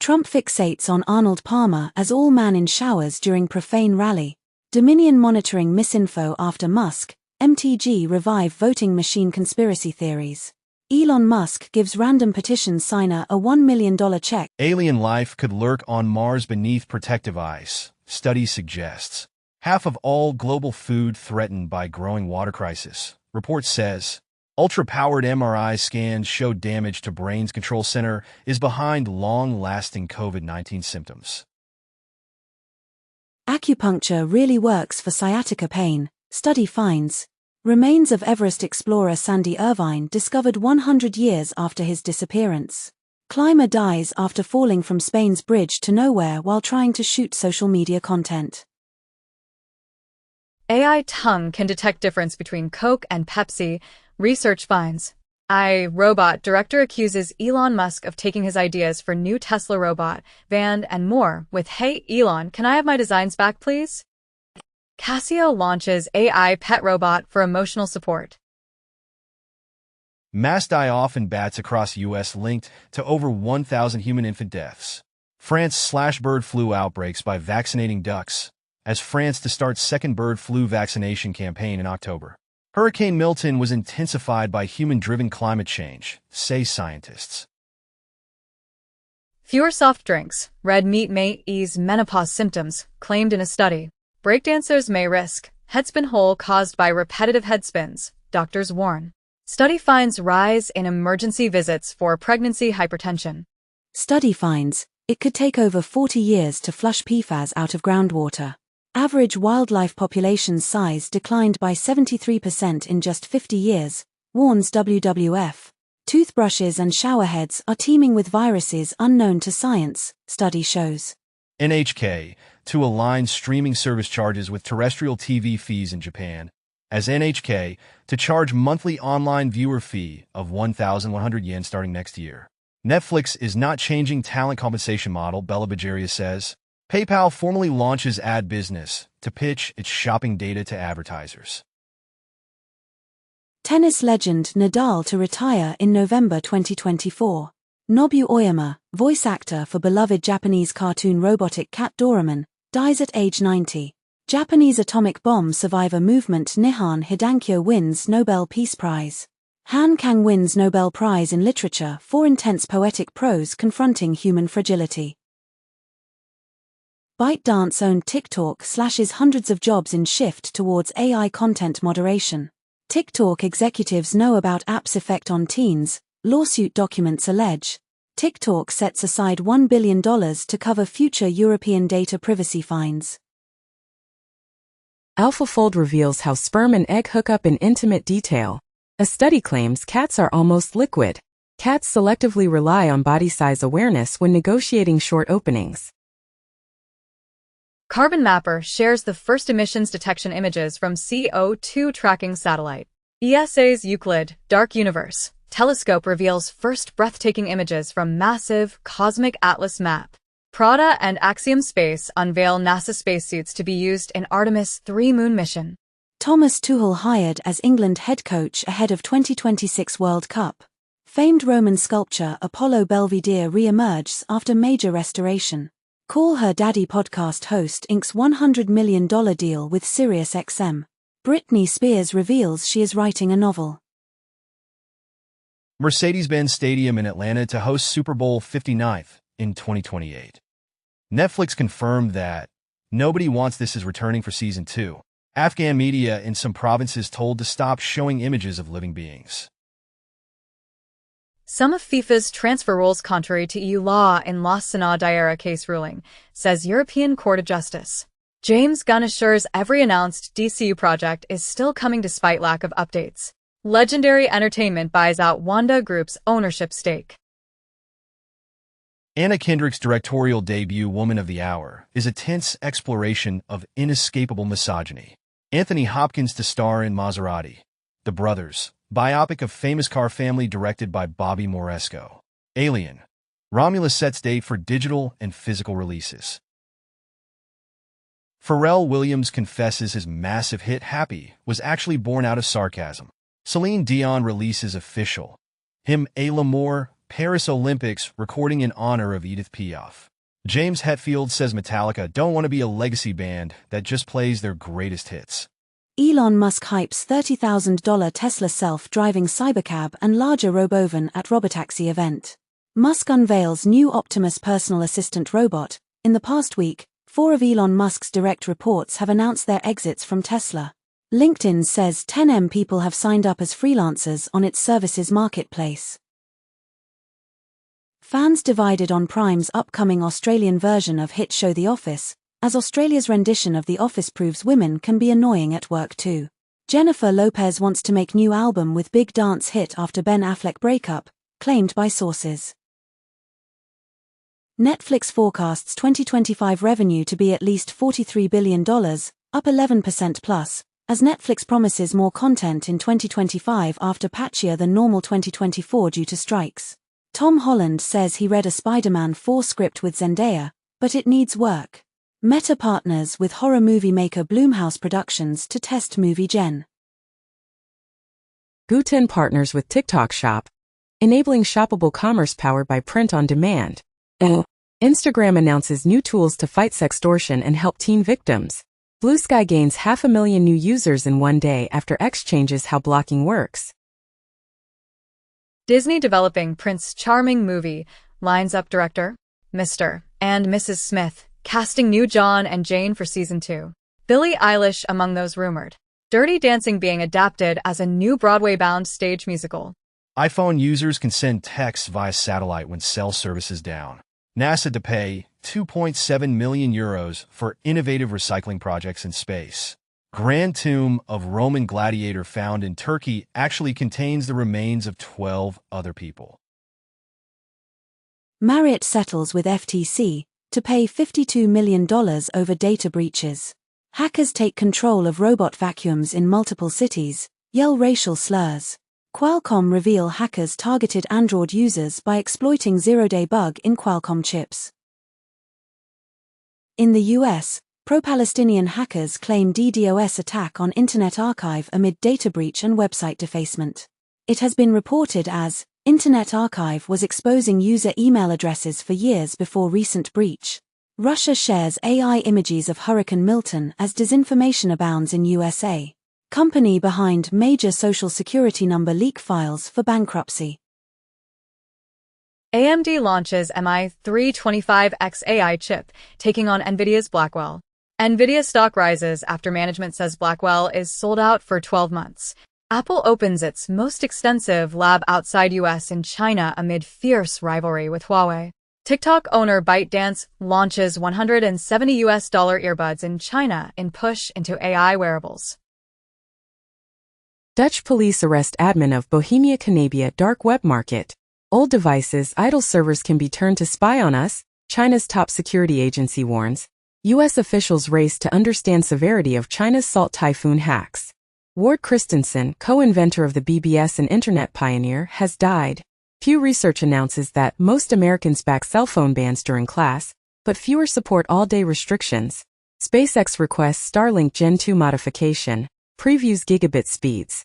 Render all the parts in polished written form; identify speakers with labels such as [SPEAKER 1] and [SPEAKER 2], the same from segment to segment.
[SPEAKER 1] Trump fixates on Arnold Palmer as all-man in showers during profane rally. Dominion monitoring misinfo after Musk. MTG revive voting machine conspiracy theories. Elon Musk gives random petition signer a $1 million check.
[SPEAKER 2] Alien life could lurk on Mars beneath protective ice, study suggests. Half of all global food threatened by growing water crisis, report says. Ultra-powered MRI scans show damage to brain's control center is behind long-lasting COVID-19 symptoms.
[SPEAKER 1] Acupuncture really works for sciatica pain, study finds. Remains of Everest explorer Sandy Irvine discovered 100 years after his disappearance. Climber dies after falling from Spain's bridge to nowhere while trying to shoot social media content.
[SPEAKER 3] AI tongue can detect difference between Coke and Pepsi, research finds. iRobot director accuses Elon Musk of taking his ideas for new Tesla robot, van, and more with "Hey Elon, can I have my designs back please?" Casio launches AI pet robot for emotional support.
[SPEAKER 2] Mass die-off in bats across U.S. linked to over 1,000 human infant deaths. France slash bird flu outbreaks by vaccinating ducks, as France to start second bird flu vaccination campaign in October. Hurricane Milton was intensified by human-driven climate change, say scientists.
[SPEAKER 3] Fewer soft drinks. Red meat may ease menopause symptoms, claimed in a study. Breakdancers may risk headspin hole caused by repetitive headspins, doctors warn. Study finds rise in emergency visits for pregnancy hypertension.
[SPEAKER 1] Study finds it could take over 40 years to flush PFAS out of groundwater. Average wildlife population size declined by 73% in just 50 years, warns WWF. Toothbrushes and showerheads are teeming with viruses unknown to science, study shows.
[SPEAKER 2] NHK to align streaming service charges with terrestrial TV fees in Japan, as NHK to charge monthly online viewer fee of 1,100 yen starting next year. Netflix is not changing talent compensation model, Bella Bajaria says. PayPal formally launches ad business to pitch its shopping data to advertisers.
[SPEAKER 1] Tennis legend Nadal to retire in November 2024. Nobu Oyama, voice actor for beloved Japanese cartoon robotic cat Doraemon, dies at age 90. Japanese atomic bomb survivor movement Nihon Hidankyo wins Nobel Peace Prize. Han Kang wins Nobel Prize in Literature for intense poetic prose confronting human fragility. ByteDance owned TikTok slashes hundreds of jobs in shift towards AI content moderation. TikTok executives know about app's effect on teens, lawsuit documents allege. TikTok sets aside $1 billion to cover future European data privacy fines.
[SPEAKER 4] AlphaFold reveals how sperm and egg hook up in intimate detail. A study claims cats are almost liquid. Cats selectively rely on body size awareness when negotiating short openings.
[SPEAKER 3] Carbon Mapper shares the first emissions detection images from CO2 tracking satellite. ESA's Euclid, Dark Universe, telescope reveals first breathtaking images from massive cosmic atlas map. Prada and Axiom Space unveil NASA spacesuits to be used in Artemis 3 moon mission.
[SPEAKER 1] Thomas Tuchel hired as England head coach ahead of 2026 World Cup. Famed Roman sculpture Apollo Belvedere re-emerges after major restoration. Call Her Daddy podcast host inks $100 million deal with SiriusXM. Britney Spears reveals she is writing a novel.
[SPEAKER 2] Mercedes-Benz Stadium in Atlanta to host Super Bowl 59th in 2028. Netflix confirmed that Nobody Wants This is returning for Season 2. Afghan media in some provinces told to stop showing images of living beings.
[SPEAKER 3] Some of FIFA's transfer rules contrary to EU law in Los Sana Diarra case ruling, says European Court of Justice. James Gunn assures every announced DCU project is still coming despite lack of updates. Legendary Entertainment buys out Wanda Group's ownership stake.
[SPEAKER 2] Anna Kendrick's directorial debut Woman of the Hour is a tense exploration of inescapable misogyny. Anthony Hopkins to star in Maserati, The Brothers, biopic of famous car family directed by Bobby Moresco. Alien. Romulus sets date for digital and physical releases. Pharrell Williams confesses his massive hit Happy was actually born out of sarcasm. Celine Dion releases official Him a L'Amour Paris Olympics recording in honor of Edith Piaf. James Hetfield says Metallica don't want to be a legacy band that just plays their greatest hits.
[SPEAKER 1] Elon Musk hypes $30,000 Tesla self-driving cybercab and larger robovan at robotaxi event. Musk unveils new Optimus personal assistant robot. In the past week, 4 of Elon Musk's direct reports have announced their exits from Tesla. LinkedIn says 10M people have signed up as freelancers on its services marketplace. Fans divided on Prime's upcoming Australian version of hit show The Office, as Australia's rendition of The Office proves women can be annoying at work too. Jennifer Lopez wants to make new album with big dance hit after Ben Affleck breakup, claimed by sources. Netflix forecasts 2025 revenue to be at least $43 billion, up 11% plus, as Netflix promises more content in 2025 after patchier than normal 2024 due to strikes. Tom Holland says he read a Spider-Man 4 script with Zendaya, but it needs work. Meta partners with horror movie maker Blumhouse Productions to test movie gen.
[SPEAKER 4] Guten partners with TikTok Shop, enabling shoppable commerce powered by print on demand. Instagram announces new tools to fight sextortion and help teen victims. Blue Sky gains 500,000 new users in one day after X changes how blocking works.
[SPEAKER 3] Disney developing Prince Charming movie, lines up director, Mr. and Mrs. Smith, casting new John and Jane for season 2. Billie Eilish among those rumored. Dirty Dancing being adapted as a new Broadway-bound stage musical.
[SPEAKER 2] iPhone users can send texts via satellite when cell service is down. NASA to pay €2.7 million for innovative recycling projects in space. Grand tomb of Roman gladiator found in Turkey actually contains the remains of 12 other people.
[SPEAKER 1] Marriott settles with FTC to pay $52 million over data breaches. Hackers take control of robot vacuums in multiple cities, yell racial slurs. Qualcomm reveal hackers targeted Android users by exploiting zero-day bug in Qualcomm chips. In the US, pro-Palestinian hackers claim DDoS attack on Internet Archive amid data breach and website defacement. It has been reported as Internet Archive was exposing user email addresses for years before recent breach. Russia shares AI images of Hurricane Milton as disinformation abounds in USA. Company behind major social security number leak files for bankruptcy.
[SPEAKER 3] AMD launches MI325X AI chip, taking on NVIDIA's Blackwell. NVIDIA stock rises after management says Blackwell is sold out for 12 months. Apple opens its most extensive lab outside US in China amid fierce rivalry with Huawei. TikTok owner ByteDance launches $170 earbuds in China in push into AI wearables.
[SPEAKER 4] Dutch police arrest admin of Bohemia Cannabia dark web market. Old devices, idle servers can be turned to spy on us, China's top security agency warns. U.S. officials race to understand severity of China's salt typhoon hacks. Ward Christensen, co-inventor of the BBS and internet pioneer, has died. Pew Research announces that most Americans back cell phone bans during class, but fewer support all-day restrictions. SpaceX requests Starlink Gen 2 modification. Previews gigabit speeds.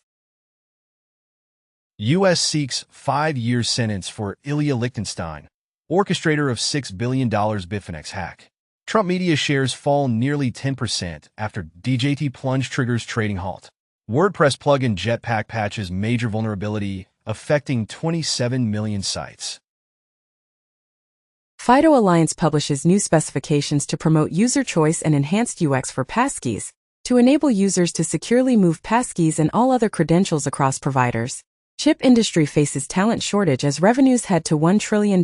[SPEAKER 2] U.S. seeks 5-year sentence for Ilya Lichtenstein, orchestrator of $6 billion Bitfinex hack. Trump media shares fall nearly 10% after DJT plunge triggers trading halt. WordPress plugin Jetpack patches major vulnerability affecting 27 million sites.
[SPEAKER 4] FIDO Alliance publishes new specifications to promote user choice and enhanced UX for passkeys, to enable users to securely move passkeys and all other credentials across providers. Chip industry faces talent shortage as revenues head to $1 trillion.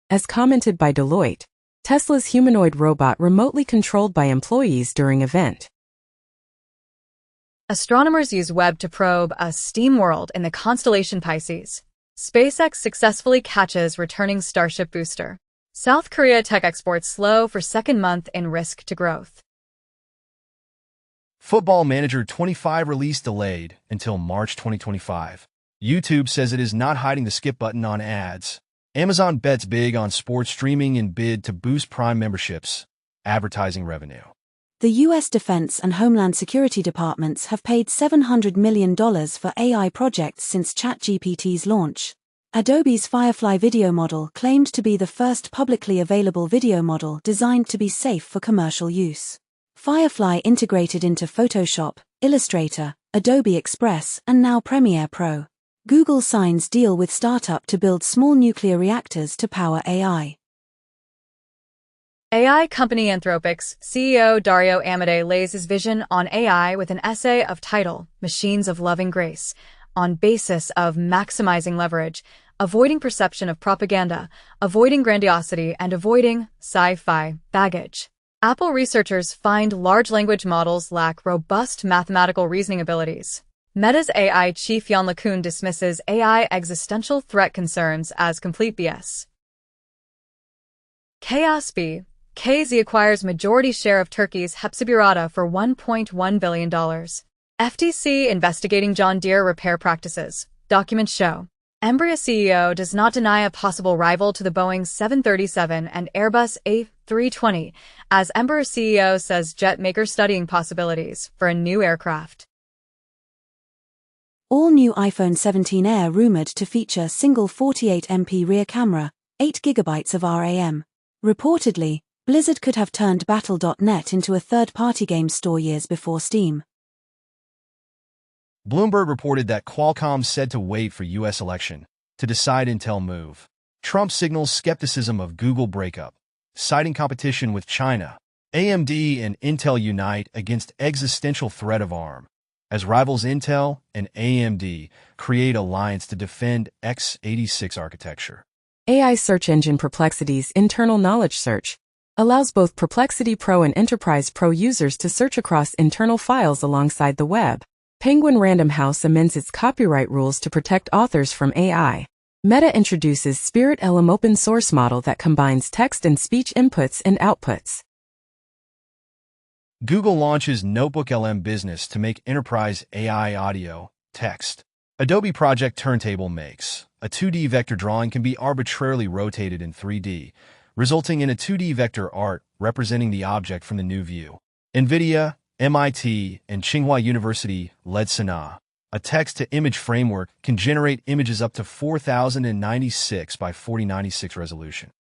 [SPEAKER 4] As commented by Deloitte, Tesla's humanoid robot remotely controlled by employees during event.
[SPEAKER 3] Astronomers use Webb to probe a steam world in the constellation Pisces. SpaceX successfully catches returning Starship booster. South Korea tech exports slow for second month in risk to growth.
[SPEAKER 2] Football Manager 25 release delayed until March 2025. YouTube says it is not hiding the skip button on ads. Amazon bets big on sports streaming in bid to boost Prime memberships. Advertising revenue.
[SPEAKER 1] The U.S. Defense and Homeland Security departments have paid $700 million for AI projects since ChatGPT's launch. Adobe's Firefly video model claimed to be the first publicly available video model designed to be safe for commercial use. Firefly integrated into Photoshop, Illustrator, Adobe Express, and now Premiere Pro. Google signs deal with startup to build small nuclear reactors to power AI.
[SPEAKER 3] AI company Anthropic's CEO Dario Amodei lays his vision on AI with an essay of title, Machines of Loving Grace, on basis of maximizing leverage, avoiding perception of propaganda, avoiding grandiosity, and avoiding sci-fi baggage. Apple researchers find large language models lack robust mathematical reasoning abilities. Meta's AI chief Yann LeCun dismisses AI existential threat concerns as complete BS. Chaos B. KZ acquires majority share of Turkey's Hepsiburada for $1.1 billion. FTC investigating John Deere repair practices. Documents show. Embraer CEO does not deny a possible rival to the Boeing 737 and Airbus A320, as Embraer CEO says jet maker studying possibilities for a new aircraft.
[SPEAKER 1] All new iPhone 17 Air rumored to feature single 48MP rear camera, 8GB of RAM. Reportedly, Blizzard could have turned Battle.net into a third-party game store years before Steam.
[SPEAKER 2] Bloomberg reported that Qualcomm said to wait for U.S. election to decide Intel move. Trump signals skepticism of Google breakup, citing competition with China. AMD and Intel unite against existential threat of ARM, as rivals Intel and AMD create alliance to defend x86 architecture.
[SPEAKER 4] AI search engine Perplexity's internal knowledge search allows both Perplexity Pro and Enterprise Pro users to search across internal files alongside the web. Penguin Random House amends its copyright rules to protect authors from AI. Meta introduces Spirit LM open source model that combines text and speech inputs and outputs.
[SPEAKER 2] Google launches Notebook LM business to make enterprise AI audio, text. Adobe Project Turntable makes a 2D vector drawing can be arbitrarily rotated in 3D, resulting in a 2D vector art representing the object from the new view. NVIDIA, MIT, and Tsinghua University led Sana. A text-to-image framework can generate images up to 4096 by 4096 resolution.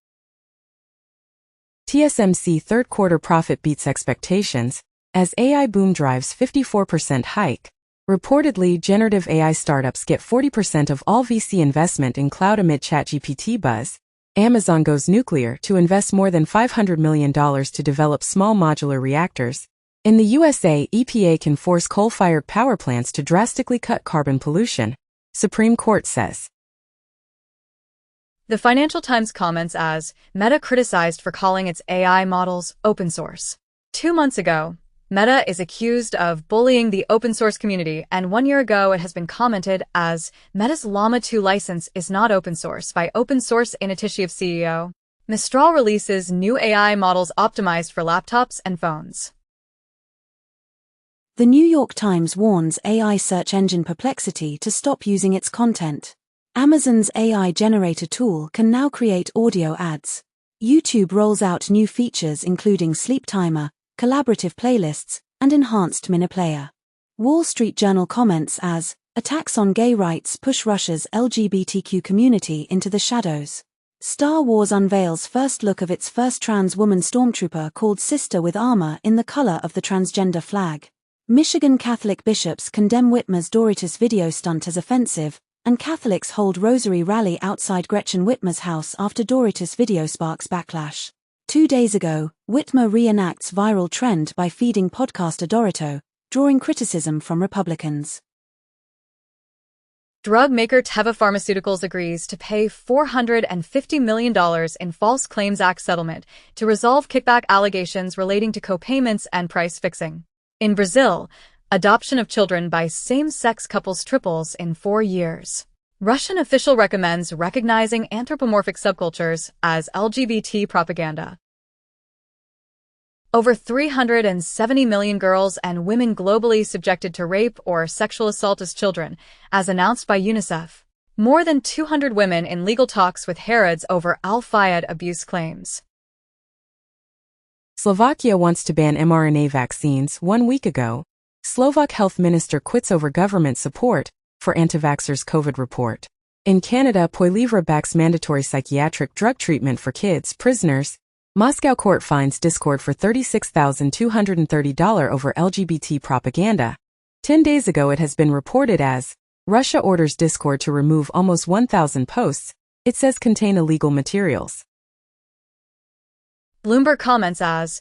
[SPEAKER 4] TSMC third quarter profit beats expectations as AI boom drives 54% hike. Reportedly, generative AI startups get 40% of all VC investment in cloud amid ChatGPT buzz. Amazon goes nuclear to invest more than $500 million to develop small modular reactors. In the USA, EPA can force coal-fired power plants to drastically cut carbon pollution, Supreme Court says.
[SPEAKER 3] The Financial Times comments as Meta criticized for calling its AI models open source. 2 months ago, Meta is accused of bullying the open source community, and 1 year ago it has been commented as Meta's Llama 2 license is not open source by Open Source Initiative CEO. Mistral releases new AI models optimized for laptops and phones.
[SPEAKER 1] The New York Times warns AI search engine Perplexity to stop using its content. Amazon's AI generator tool can now create audio ads. YouTube rolls out new features including sleep timer, collaborative playlists, and enhanced mini-player. Wall Street Journal comments as, attacks on gay rights push Russia's LGBTQ community into the shadows. Star Wars unveils first look of its first trans woman stormtrooper called Sister with armor in the color of the transgender flag. Michigan Catholic bishops condemn Whitmer's Doritos video stunt as offensive, and Catholics hold rosary rally outside Gretchen Whitmer's house after Doritos video sparks backlash. 2 days ago, Whitmer reenacts viral trend by feeding podcaster Dorito, drawing criticism from Republicans.
[SPEAKER 3] Drug maker Teva Pharmaceuticals agrees to pay $450 million in False Claims Act settlement to resolve kickback allegations relating to co-payments and price fixing. In Brazil, adoption of children by same-sex couples triples in 4 years. Russian official recommends recognizing anthropomorphic subcultures as LGBT propaganda. Over 370 million girls and women globally subjected to rape or sexual assault as children, as announced by UNICEF. More than 200 women in legal talks with Harrods over Al-Fayed abuse claims.
[SPEAKER 4] Slovakia wants to ban mRNA vaccines. 1 week ago, Slovak health minister quits over government support for anti-vaxxers' COVID report. In Canada, Poilievre backs mandatory psychiatric drug treatment for kids, prisoners. Moscow court finds Discord for $36,230 over LGBT propaganda. 10 days ago it has been reported as Russia orders Discord to remove almost 1,000 posts it says contain illegal materials.
[SPEAKER 3] Bloomberg comments as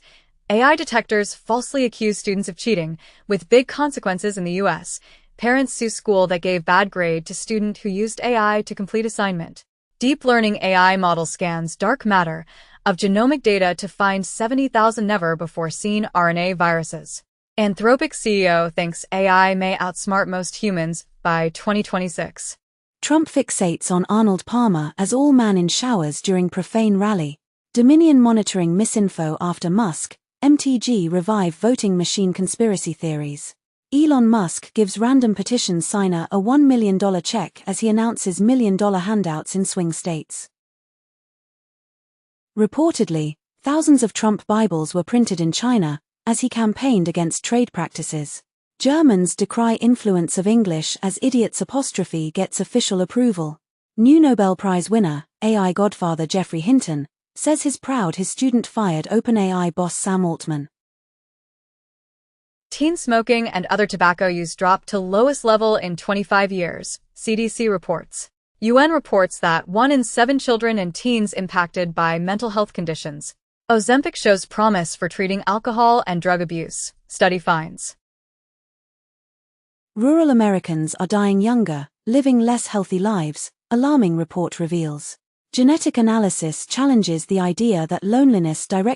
[SPEAKER 3] AI detectors falsely accuse students of cheating, with big consequences in the U.S. Parents sue school that gave bad grade to student who used AI to complete assignment. Deep learning AI model scans dark matter of genomic data to find 70,000 never-before-seen RNA viruses. Anthropic CEO thinks AI may outsmart most humans by 2026.
[SPEAKER 1] Trump fixates on Arnold Palmer as all-man in showers during profane rally. Dominion monitoring misinfo after Musk. MTG revive voting machine conspiracy theories. Elon Musk gives random petition signer a $1 million check as he announces $1 million handouts in swing states. Reportedly, thousands of Trump Bibles were printed in China as he campaigned against trade practices. Germans decry influence of English as idiots apostrophe gets official approval. New Nobel Prize winner, AI godfather Geoffrey Hinton, says he's proud his student fired OpenAI boss Sam Altman.
[SPEAKER 3] Teen smoking and other tobacco use dropped to lowest level in 25 years, CDC reports. UN reports that 1 in 7 children and teens impacted by mental health conditions. Ozempic shows promise for treating alcohol and drug abuse, study finds.
[SPEAKER 1] Rural Americans are dying younger, living less healthy lives, alarming report reveals. Genetic analysis challenges the idea that loneliness directly